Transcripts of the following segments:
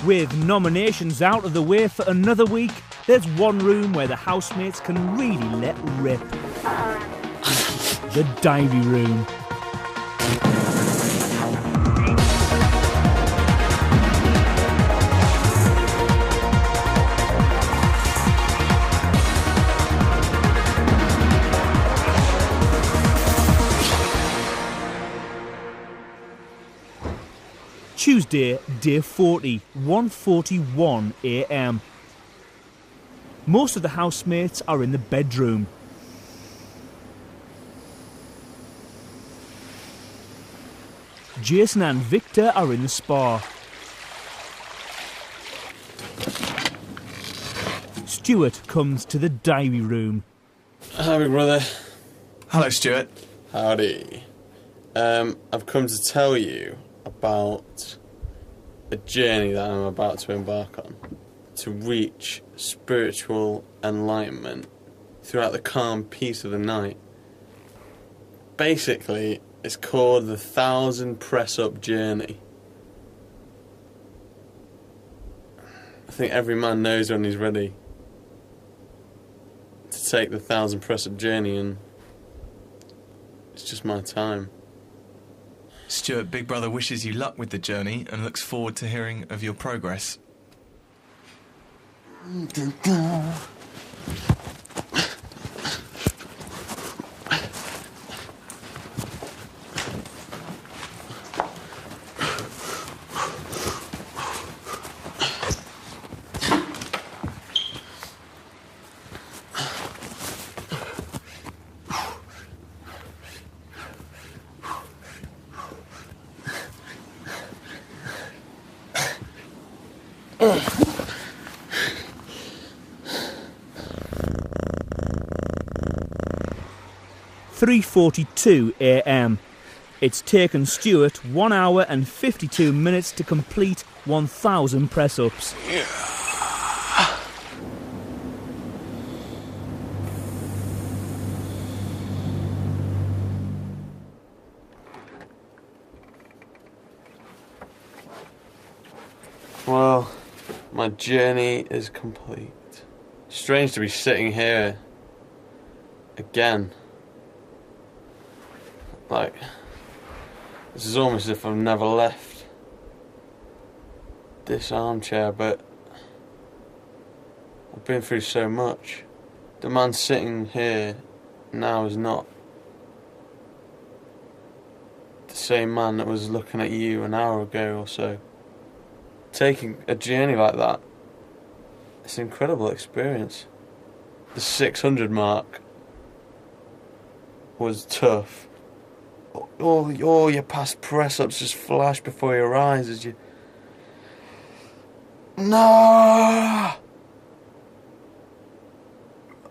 With nominations out of the way for another week, there's one room where the housemates can really let rip. The diary room. Tuesday, day 40, 1:41 a.m. Most of the housemates are in the bedroom. Jason and Victor are in the spa. Stuart comes to the diary room. Hi, big brother. Hello, Stuart. Howdy. I've come to tell you about a journey that I'm about to embark on to reach spiritual enlightenment throughout the calm peace of the night. Basically, it's called the 1,000 press-up journey. I think every man knows when he's ready to take the 1,000 press-up journey, and it's just my time. Stuart, Big Brother wishes you luck with the journey and looks forward to hearing of your progress. 3:42 a.m. It's taken Stuart 1 hour and 52 minutes to complete 1,000 press-ups. Well, my journey is complete. Strange to be sitting here again. Like, this is almost as if I've never left this armchair, but I've been through so much. The man sitting here now is not the same man that was looking at you an hour ago or so. Taking a journey like that, it's an incredible experience. The 600 mark was tough. All your past press-ups just flash before your eyes as you... No!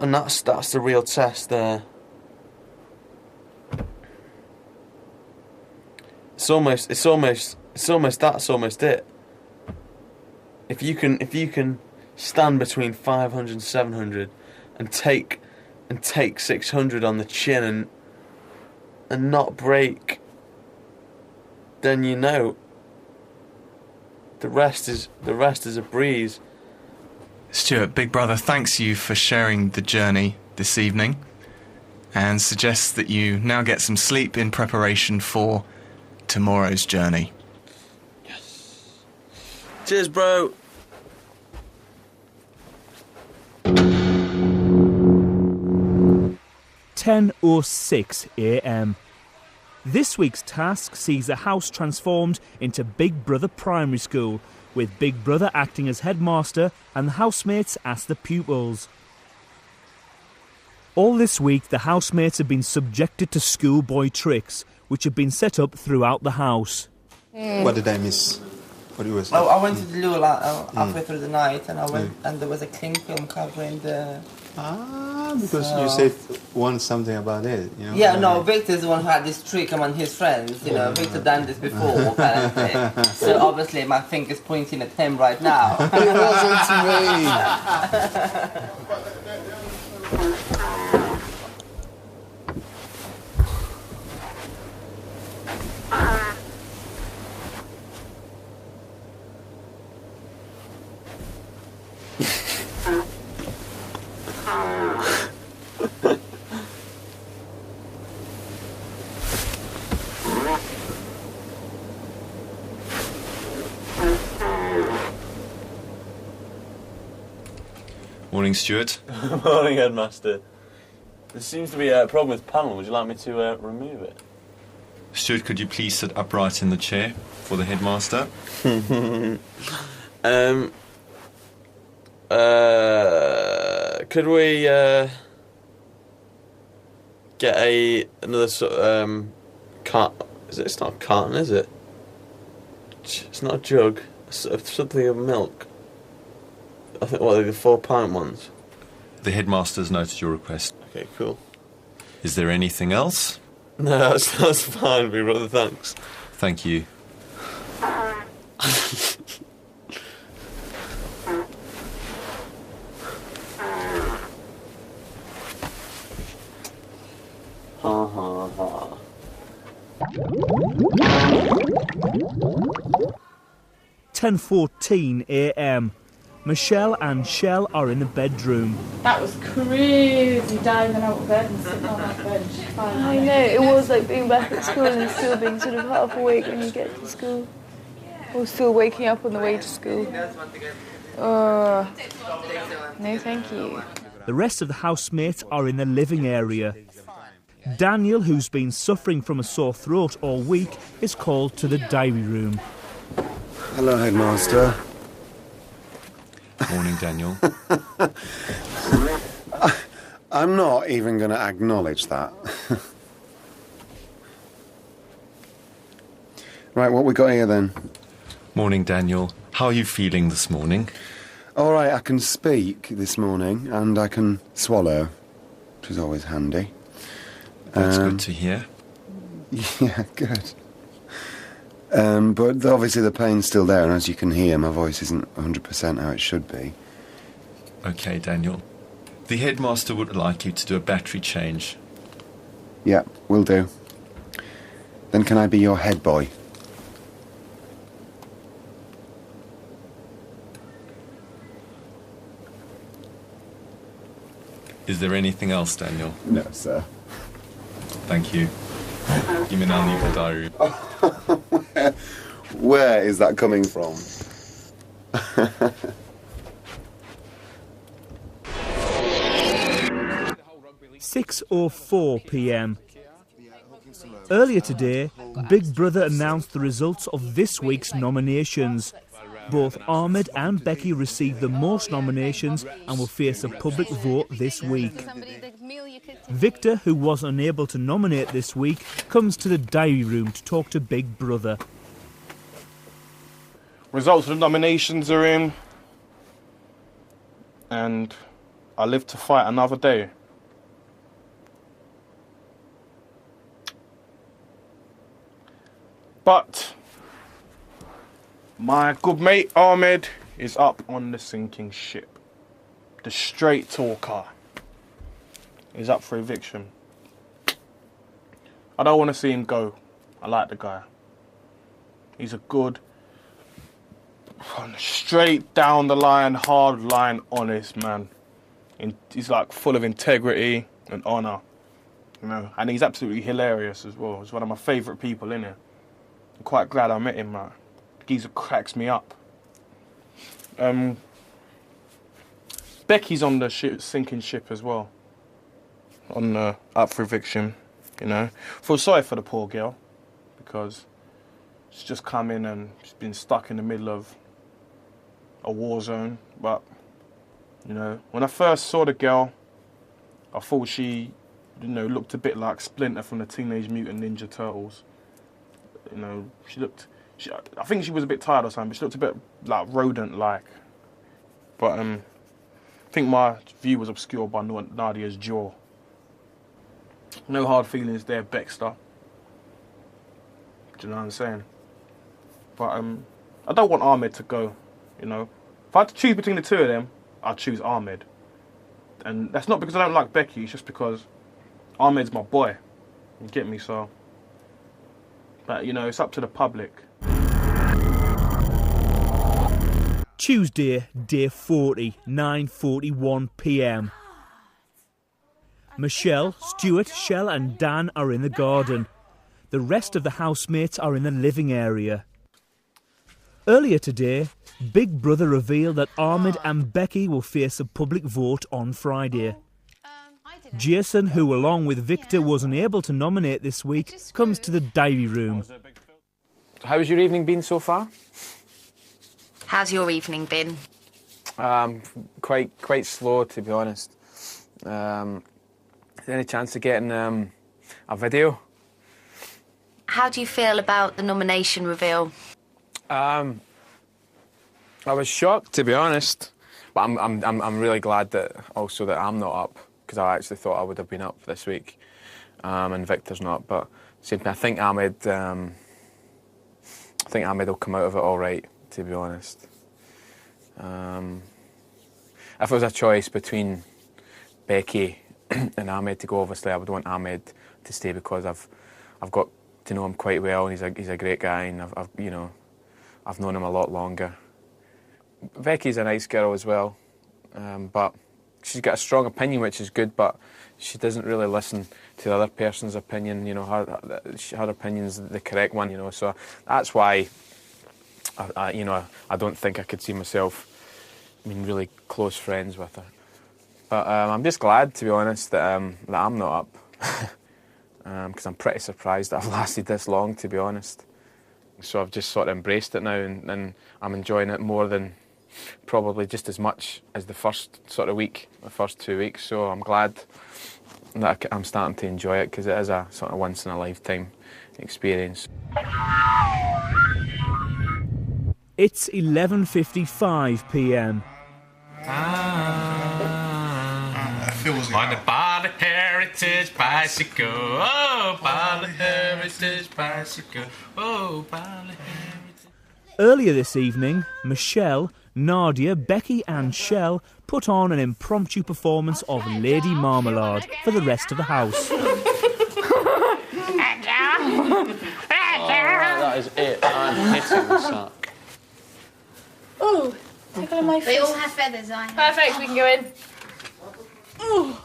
And that's the real test there. That's almost it. If you can stand between 500 and 700 and take 600 on the chin and not break, then you know the rest is a breeze. Stuart, Big Brother thanks you for sharing the journey this evening and suggests that you now get some sleep in preparation for tomorrow's journey. Yes. Cheers, bro. (10:06 a.m. This week's task sees the house transformed into Big Brother Primary School, with Big Brother acting as headmaster and the housemates as the pupils. All this week, the housemates have been subjected to schoolboy tricks, which have been set up throughout the house. What did I miss? What it was? Oh, I went to the loo halfway through the night, and I went, and there was a cling film covering the. Because you said something about it, you know? Yeah, no, Victor's the one who had this trick among his friends, you know, Victor done this before, kind of thing. So obviously my finger's pointing at him right now. It wasn't me! Morning, Stuart. Morning, Headmaster. There seems to be a problem with the panel. Would you like me to remove it? Stuart, could you please sit upright in the chair for the headmaster? Could we get another sort of it's not a carton, is it? It's not a jug. It's sort of something of milk. I think what are they, the 4-pint ones? The headmaster's noted your request. Okay, cool. Is there anything else? No, that's fine, big brother. Thanks. Thank you. Ha ha ha. 10:14 a.m. Michelle and Shell are in the bedroom. That was crazy, diving out of bed and sitting on that bench. I know, it was like being back at school and still being sort of half awake when you get to school. Or still waking up on the way to school. No, thank you. The rest of the housemates are in the living area. Daniel, who's been suffering from a sore throat all week, is called to the diary room. Hello, Headmaster. Morning, Daniel. I'm not even going to acknowledge that. Right, what we got here then? Morning, Daniel. How are you feeling this morning? All right, I can speak this morning and I can swallow, which is always handy. That's good to hear. Yeah, good. But obviously the pain's still there, and as you can hear, my voice isn't 100% how it should be. Okay, Daniel. The headmaster would like you to do a battery change. Yeah, will do. Then can I be your head boy? Is there anything else, Daniel? No, sir. Thank you. You may now leave the diary. Where is that coming from? 6:04 p.m. Earlier today, Big Brother announced the results of this week's nominations. Both Ahmed and Becky received the most nominations and will face a public vote this week. Victor, who was unable to nominate this week, comes to the diary room to talk to Big Brother. Results of the nominations are in, and I live to fight another day. But my good mate Ahmed is up on the sinking ship. The straight talker is up for eviction. I don't want to see him go. I like the guy. He's a good, straight down the line, hard line, honest man. He's like full of integrity and honour, you know. And he's absolutely hilarious as well. He's one of my favourite people in here. I'm quite glad I met him, man. Geezer cracks me up. Becky's on the sinking ship as well. Up for eviction, you know. Feel sorry for the poor girl because she's just come in and she's been stuck in the middle of a war zone. But, you know, when I first saw the girl, I thought she, you know, looked a bit like Splinter from the Teenage Mutant Ninja Turtles. You know, I think she was a bit tired or something, but she looked a bit like rodent-like. But I think my view was obscured by Nadia's jaw. No hard feelings there, Baxter. Do you know what I'm saying? But I don't want Ahmed to go, you know. If I had to choose between the two of them, I'd choose Ahmed. And that's not because I don't like Becky, it's just because Ahmed's my boy. You get me, so... But, you know, it's up to the public. Tuesday, day 40, 9:41 p.m. Michelle, Stuart, Shell and Dan are in the garden. The rest of the housemates are in the living area. Earlier today, Big Brother revealed that Ahmed and Becky will face a public vote on Friday. Jason, who along with Victor was unable to nominate this week, comes to the diary room. How's your evening been so far? How's your evening been? Quite slow, to be honest. Any chance of getting a video? How do you feel about the nomination reveal? I was shocked, to be honest, but I'm really glad that I'm not up, because I actually thought I would have been up this week, and Victor's not. But same thing, I think Ahmed will come out of it all right, to be honest. If it was a choice between Becky and Ahmed to go, obviously I would want Ahmed to stay, because I've got to know him quite well, and he's a great guy, and I've known him a lot longer. Becky's a nice girl as well, but she's got a strong opinion, which is good, but she doesn't really listen to the other person's opinion. You know, her opinion's the correct one, you know, so that's why I don't think I could see myself really close friends with her. But I'm just glad, to be honest, that I'm not up, because I'm pretty surprised that I've lasted this long, to be honest. So I've just sort of embraced it now, and I'm enjoying it more than probably just as much as the first sort of week, the first 2 weeks. So I'm glad that I'm starting to enjoy it, because it is a sort of once in a lifetime experience. It's 11:55 p.m. On the Bali Heritage bicycle, oh, Bali Heritage bicycle, oh, Bali Heritage. Earlier this evening, Michelle, Nadia, Becky and Shell put on an impromptu performance of Lady Marmalade for the rest of the house. That is it. I'm hitting the sack. Oh, take on my face. They all have feathers, I have. Perfect, we can go in. Ooh.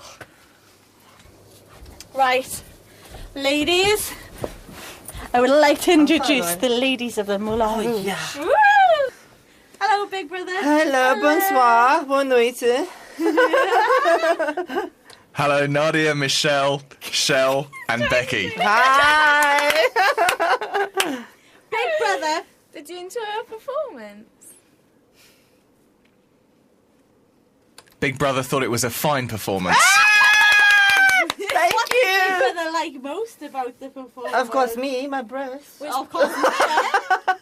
Right. Ladies, I would like to introduce the ladies of the Moulin Rouge. Yeah. Woo! Hello, Big Brother. Hello, bonsoir, bonne nuit. Hello, Nadia, Michelle, Shell, and Becky. Hi. Big Brother, did you enjoy our performance? Big Brother thought it was a fine performance. Thank what you. What did Big Brother like most about the performance? Of course, me, my breasts. Of course,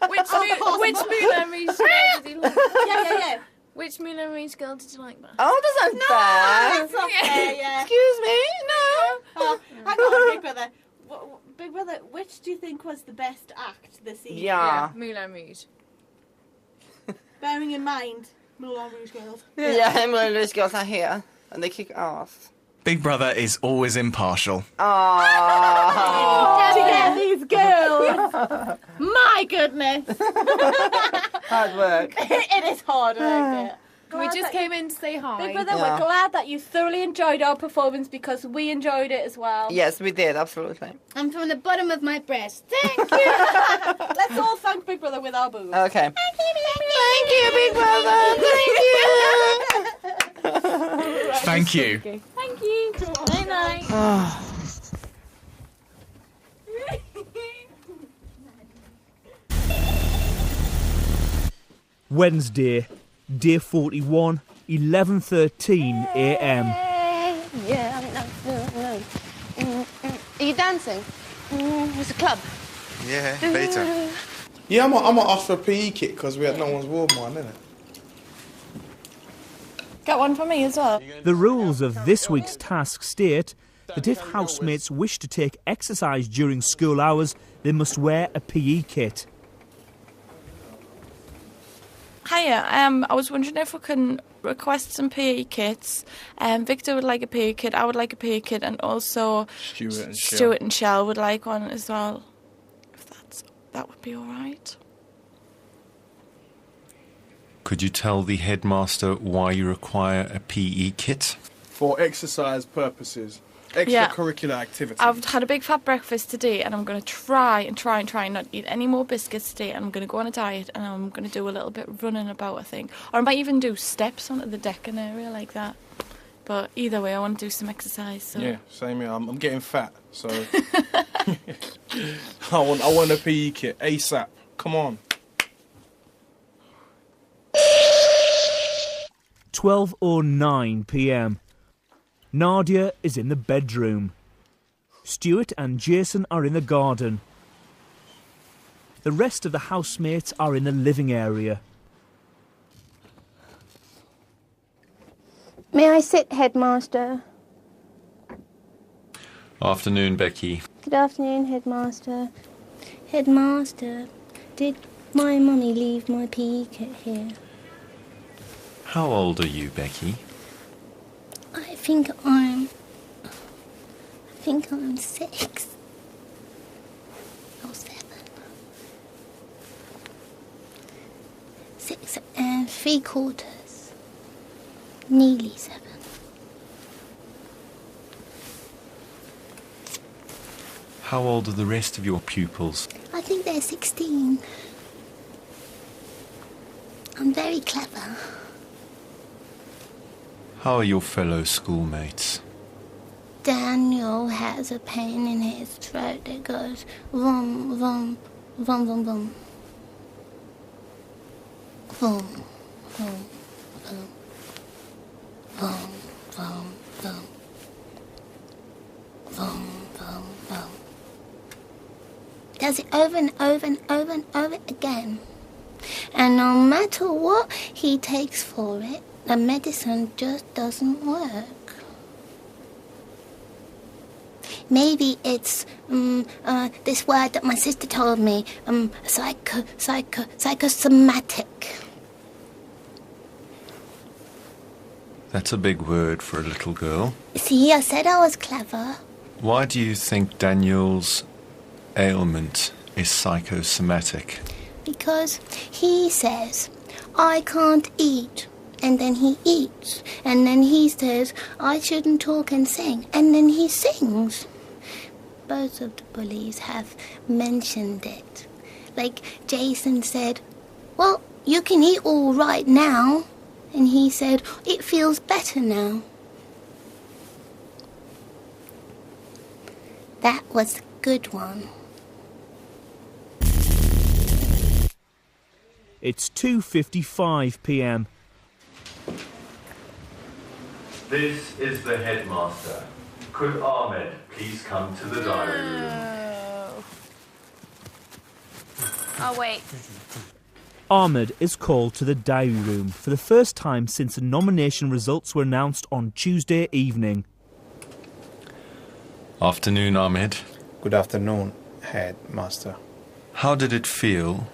which Moulin Rouge girl did you like? Yeah. Which Moulin Rouge girl did you like best? Oh, that's not fair. That's not fair, yeah. Excuse me, no. Oh, hang on, Big Brother. Big Brother, which do you think was the best act this evening? Yeah. Moulin Rouge. Bearing in mind, Moulin Rouge girls. Yeah, Moulin Rouge girls are here, and they kick ass. Big Brother is always impartial. Oh. To get these girls. My goodness. Hard work. It is hard work. We just came in to say hi. Big Brother, we're glad that you thoroughly enjoyed our performance, because we enjoyed it as well. Yes, we did, absolutely. I'm from the bottom of my breast. Thank you. Let's all thank Big Brother with our boobs. Okay. Thank you, Big Brother. Thank you. Thank you. Good night. Wednesday, day 41, 11:13 a.m. Yeah, no. Are you dancing? It's a club. Yeah, later. Yeah, I'm gonna ask for a PE kit, because we had no one's worn one, innit? Got one for me as well. The rules of this week's task state that if housemates wish to take exercise during school hours, they must wear a PE kit. Hiya, I was wondering if we can request some PE kits. Victor would like a PE kit, I would like a PE kit, and also Stuart and Shell would like one as well. If that would be all right. Could you tell the headmaster why you require a PE kit? For exercise purposes. extracurricular activity. I've had a big fat breakfast today, and I'm going to try and not eat any more biscuits today. And I'm going to go on a diet, and I'm going to do a little bit of running about, I think. Or I might even do steps onto the decking area like that. But either way, I want to do some exercise. So. Yeah, same here. I'm getting fat, so I want a PE kit ASAP. Come on. 12:09 p.m. Nadia is in the bedroom. Stuart and Jason are in the garden. The rest of the housemates are in the living area. May I sit, Headmaster? Afternoon, Becky. Good afternoon, Headmaster. Headmaster, did my mummy leave my PE kit here? How old are you, Becky? I think I'm 6 or 7. 6 and 3/4. Nearly 7. How old are the rest of your pupils? I think they're 16. I'm very clever. How are your fellow schoolmates? Daniel has a pain in his throat that goes vom, vom, vom, vom, vom. Vom, vom, vom. Vom, vom, vom. Vom, vom, vom. Does it over and over and over and over again. And no matter what he takes for it, the medicine just doesn't work. Maybe it's this word that my sister told me, psychosomatic. That's a big word for a little girl. See, I said I was clever. Why do you think Daniel's ailment is psychosomatic? Because he says, I can't eat. And then he eats. And then he says, I shouldn't talk and sing. And then he sings. Both of the bullies have mentioned it. Like Jason said, well, you can eat all right now. And he said, it feels better now. That was a good one. It's 2:55 p.m. This is the headmaster. Could Ahmed please come to the diary room? Oh, wait. Ahmed is called to the diary room for the first time since the nomination results were announced on Tuesday evening. Afternoon, Ahmed. Good afternoon, Headmaster. How did it feel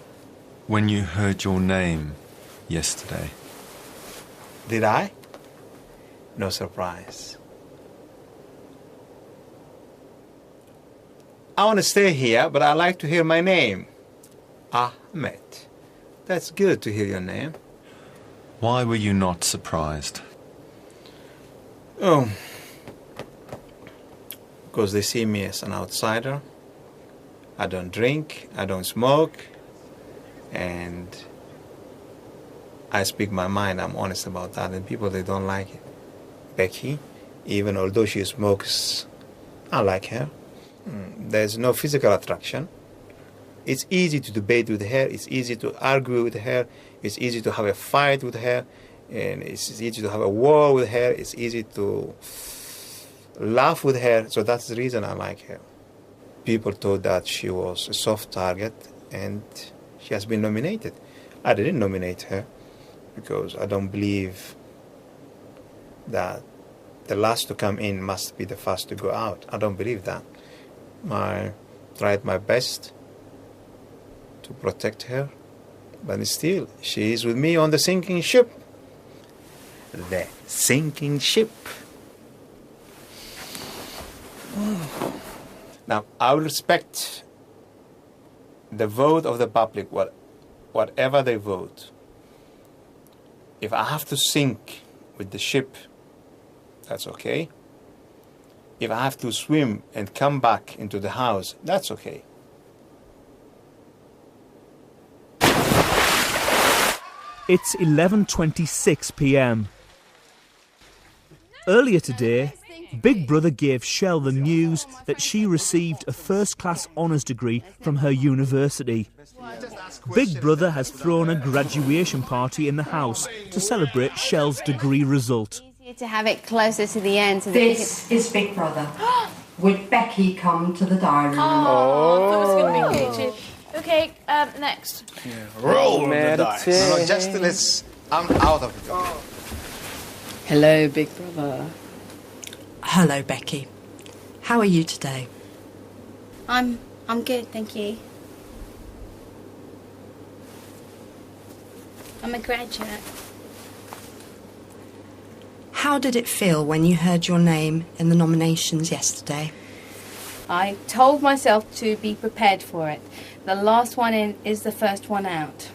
when you heard your name yesterday? Did I? No surprise. I want to stay here, but I like to hear my name. Ahmed. That's good to hear your name. Why were you not surprised? Oh, because they see me as an outsider. I don't drink, I don't smoke, and I speak my mind. I'm honest about that, and people, they don't like it. Becky, even although she smokes, I like her. There's no physical attraction. It's easy to debate with her, it's easy to argue with her, it's easy to have a fight with her, and it's easy to have a war with her, it's easy to laugh with her, so that's the reason I like her. People thought that she was a soft target, and she has been nominated. I didn't nominate her, because I don't believe that the last to come in must be the first to go out. I don't believe that. I tried my best to protect her, but still, she is with me on the sinking ship. The sinking ship. Now, I will respect the vote of the public, whatever they vote. If I have to sink with the ship, that's okay. If I have to swim and come back into the house, that's okay. It's 11:26 p.m. Earlier today, Big Brother gave Shell the news that she received a first-class honours degree from her university. Big Brother has thrown a graduation party in the house to celebrate Shell's degree result. To have it closer to the end. So This is Big Brother. Would Becky come to the diary room? Oh, that was going to be Katie. Okay, next. Roll the dice. No, just I'm out of it. Hello, Big Brother. Hello, Becky. How are you today? I'm good, thank you. I'm a graduate. How did it feel when you heard your name in the nominations yesterday? I told myself to be prepared for it. The last one in is the first one out.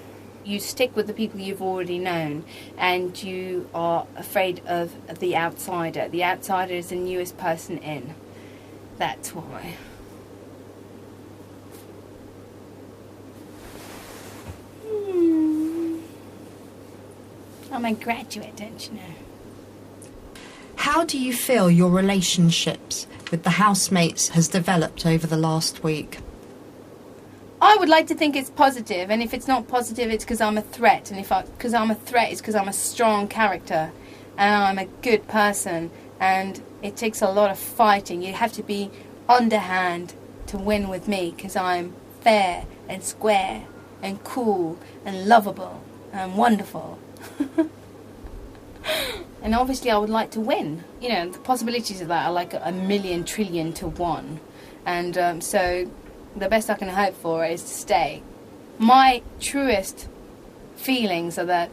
You stick with the people you've already known, and you are afraid of the outsider. The outsider is the newest person in. That's why. I'm a graduate, don't you know? How do you feel your relationships with the housemates has developed over the last week? I would like to think it's positive, and if it's not positive, it's because I'm a threat. And because I'm a threat, it's because I'm a strong character, and I'm a good person. And it takes a lot of fighting. You have to be underhand to win with me, because I'm fair and square and cool and lovable and wonderful. And obviously I would like to win. You know, the possibilities of that are like 1,000,000 trillion to 1. And so the best I can hope for is to stay. My truest feelings are that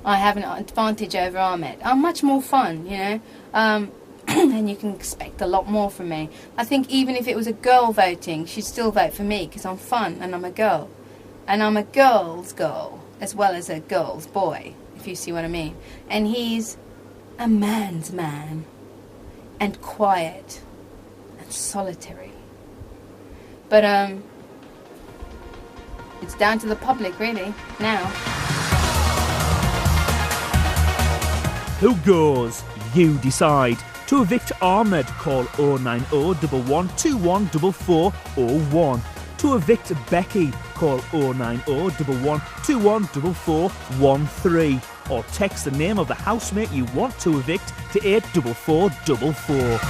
I have an advantage over Ahmed. I'm much more fun, you know, and you can expect a lot more from me. I think even if it was a girl voting, she'd still vote for me because I'm fun and I'm a girl. And I'm a girl's girl as well as a girl's boy, if you see what I mean. And he's a man's man, and quiet and solitary. But it's down to the public really now. Who goes? You decide. To evict Ahmed, call 090 11214401. To evict Becky, call 090 11214413. Or text the name of the housemate you want to evict to 84444.